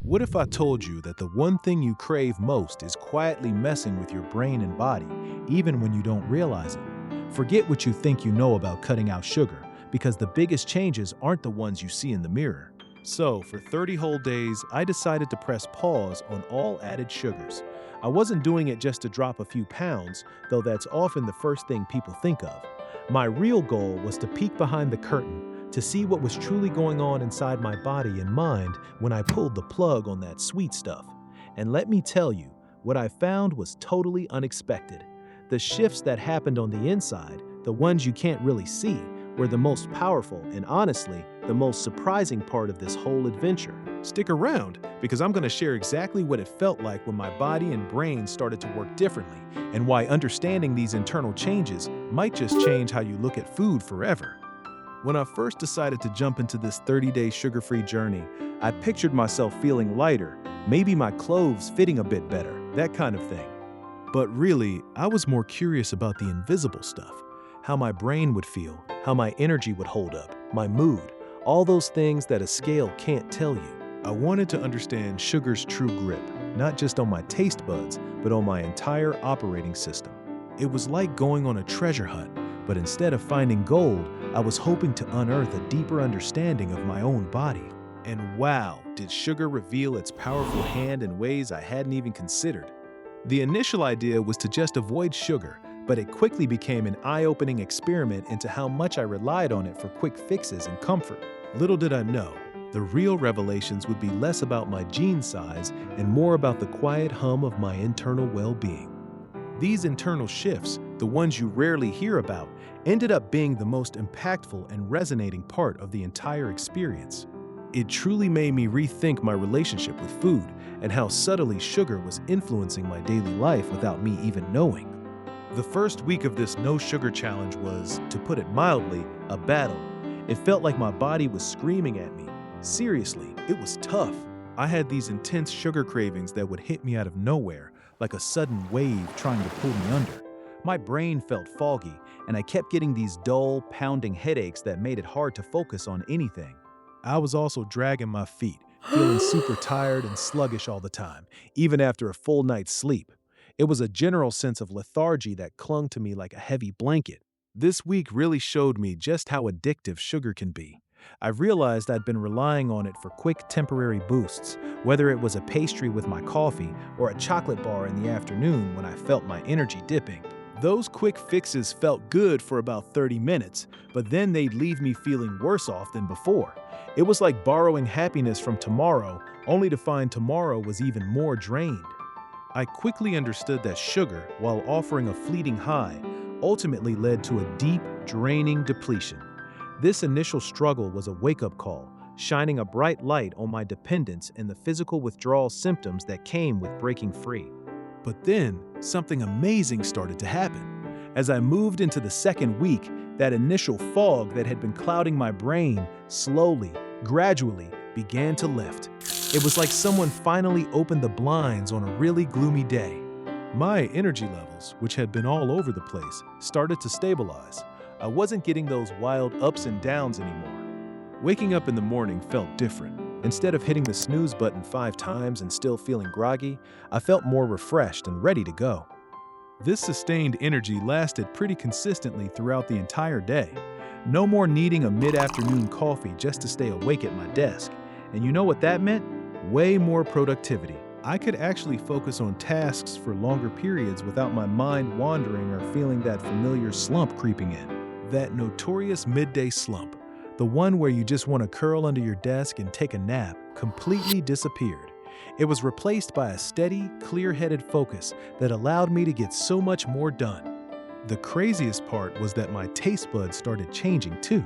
What if I told you that the one thing you crave most is quietly messing with your brain and body, even when you don't realize it? Forget what you think you know about cutting out sugar, because the biggest changes aren't the ones you see in the mirror. So, for 30 whole days, I decided to press pause on all added sugars. I wasn't doing it just to drop a few pounds, though that's often the first thing people think of. My real goal was to peek behind the curtain, to see what was truly going on inside my body and mind when I pulled the plug on that sweet stuff. And let me tell you, what I found was totally unexpected. The shifts that happened on the inside, the ones you can't really see, were the most powerful and honestly, the most surprising part of this whole adventure. Stick around, because I'm going to share exactly what it felt like when my body and brain started to work differently, and why understanding these internal changes might just change how you look at food forever. When I first decided to jump into this 30-day sugar-free journey, I pictured myself feeling lighter, maybe my clothes fitting a bit better, that kind of thing. But really, I was more curious about the invisible stuff. How my brain would feel, how my energy would hold up, my mood, all those things that a scale can't tell you. I wanted to understand sugar's true grip, not just on my taste buds, but on my entire operating system. It was like going on a treasure hunt, but instead of finding gold, I was hoping to unearth a deeper understanding of my own body. And wow, did sugar reveal its powerful hand in ways I hadn't even considered. The initial idea was to just avoid sugar, but it quickly became an eye-opening experiment into how much I relied on it for quick fixes and comfort. Little did I know, the real revelations would be less about my gene size and more about the quiet hum of my internal well-being. These internal shifts, the ones you rarely hear about, ended up being the most impactful and resonating part of the entire experience. It truly made me rethink my relationship with food and how subtly sugar was influencing my daily life without me even knowing. The first week of this no sugar challenge was, to put it mildly, a battle. It felt like my body was screaming at me. Seriously, it was tough. I had these intense sugar cravings that would hit me out of nowhere, like a sudden wave trying to pull me under. My brain felt foggy, and I kept getting these dull, pounding headaches that made it hard to focus on anything. I was also dragging my feet, feeling super tired and sluggish all the time, even after a full night's sleep. It was a general sense of lethargy that clung to me like a heavy blanket. This week really showed me just how addictive sugar can be. I realized I'd been relying on it for quick temporary boosts, whether it was a pastry with my coffee or a chocolate bar in the afternoon when I felt my energy dipping. Those quick fixes felt good for about 30 minutes, but then they'd leave me feeling worse off than before. It was like borrowing happiness from tomorrow, only to find tomorrow was even more drained. I quickly understood that sugar, while offering a fleeting high, ultimately led to a deep, draining depletion. This initial struggle was a wake-up call, shining a bright light on my dependence and the physical withdrawal symptoms that came with breaking free. But then, something amazing started to happen. As I moved into the second week, that initial fog that had been clouding my brain slowly, gradually began to lift. It was like someone finally opened the blinds on a really gloomy day. My energy levels, which had been all over the place, started to stabilize. I wasn't getting those wild ups and downs anymore. Waking up in the morning felt different. Instead of hitting the snooze button 5 times and still feeling groggy, I felt more refreshed and ready to go. This sustained energy lasted pretty consistently throughout the entire day. No more needing a mid-afternoon coffee just to stay awake at my desk. And you know what that meant? Way more productivity. I could actually focus on tasks for longer periods without my mind wandering or feeling that familiar slump creeping in. That notorious midday slump, the one where you just want to curl under your desk and take a nap, completely disappeared. It was replaced by a steady, clear-headed focus that allowed me to get so much more done. The craziest part was that my taste buds started changing too.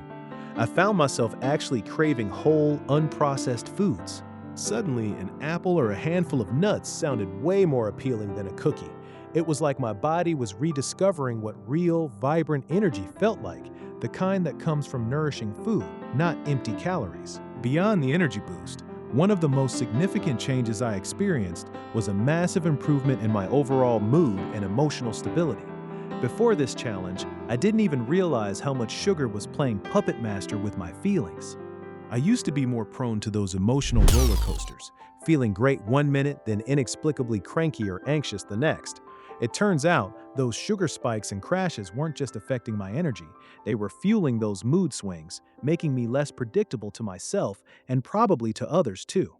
I found myself actually craving whole, unprocessed foods. Suddenly, an apple or a handful of nuts sounded way more appealing than a cookie. It was like my body was rediscovering what real, vibrant energy felt like, the kind that comes from nourishing food, not empty calories. Beyond the energy boost, one of the most significant changes I experienced was a massive improvement in my overall mood and emotional stability. Before this challenge, I didn't even realize how much sugar was playing puppet master with my feelings. I used to be more prone to those emotional roller coasters, feeling great one minute, then inexplicably cranky or anxious the next. It turns out those sugar spikes and crashes weren't just affecting my energy, they were fueling those mood swings, making me less predictable to myself and probably to others too.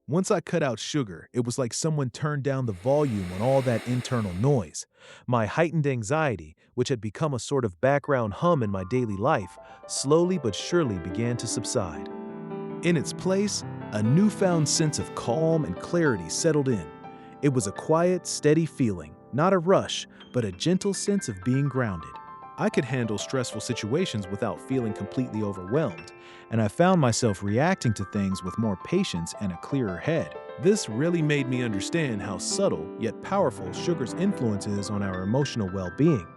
Once I cut out sugar, it was like someone turned down the volume on all that internal noise. My heightened anxiety, which had become a sort of background hum in my daily life, slowly but surely began to subside. In its place, a newfound sense of calm and clarity settled in. It was a quiet, steady feeling, not a rush, but a gentle sense of being grounded. I could handle stressful situations without feeling completely overwhelmed, and I found myself reacting to things with more patience and a clearer head. This really made me understand how subtle yet powerful sugar's influence is on our emotional well-being.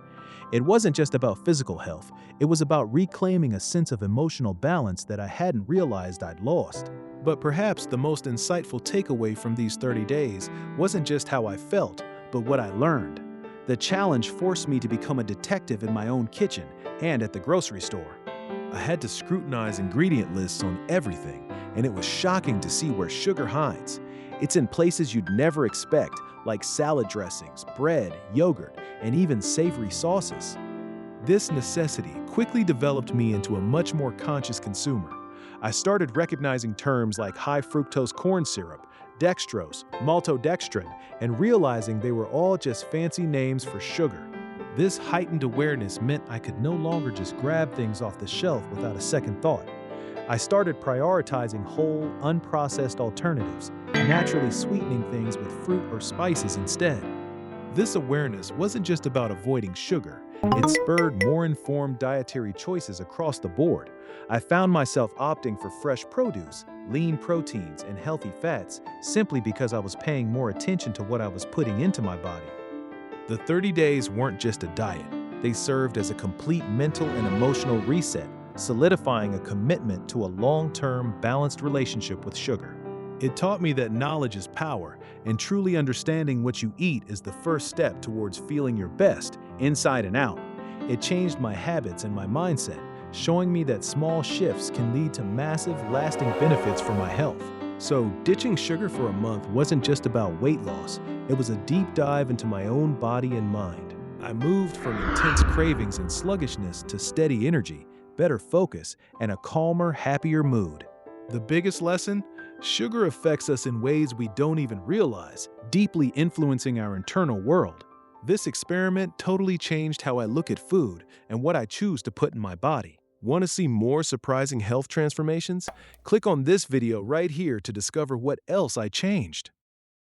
It wasn't just about physical health, it was about reclaiming a sense of emotional balance that I hadn't realized I'd lost. But perhaps the most insightful takeaway from these 30 days wasn't just how I felt, but what I learned. The challenge forced me to become a detective in my own kitchen and at the grocery store. I had to scrutinize ingredient lists on everything, and it was shocking to see where sugar hides. It's in places you'd never expect, like salad dressings, bread, yogurt, and even savory sauces. This necessity quickly developed me into a much more conscious consumer. I started recognizing terms like high fructose corn syrup, dextrose, maltodextrin, and realizing they were all just fancy names for sugar. This heightened awareness meant I could no longer just grab things off the shelf without a second thought. I started prioritizing whole, unprocessed alternatives, naturally sweetening things with fruit or spices instead. This awareness wasn't just about avoiding sugar, it spurred more informed dietary choices across the board. I found myself opting for fresh produce, lean proteins, and healthy fats simply because I was paying more attention to what I was putting into my body. The 30 days weren't just a diet, they served as a complete mental and emotional reset, solidifying a commitment to a long-term, balanced relationship with sugar. It taught me that knowledge is power, and truly understanding what you eat is the first step towards feeling your best, inside and out. It changed my habits and my mindset, showing me that small shifts can lead to massive, lasting benefits for my health. So, ditching sugar for a month wasn't just about weight loss, it was a deep dive into my own body and mind. I moved from intense cravings and sluggishness to steady energy, better focus, and a calmer, happier mood. The biggest lesson? Sugar affects us in ways we don't even realize, deeply influencing our internal world. This experiment totally changed how I look at food and what I choose to put in my body. Want to see more surprising health transformations? Click on this video right here to discover what else I changed.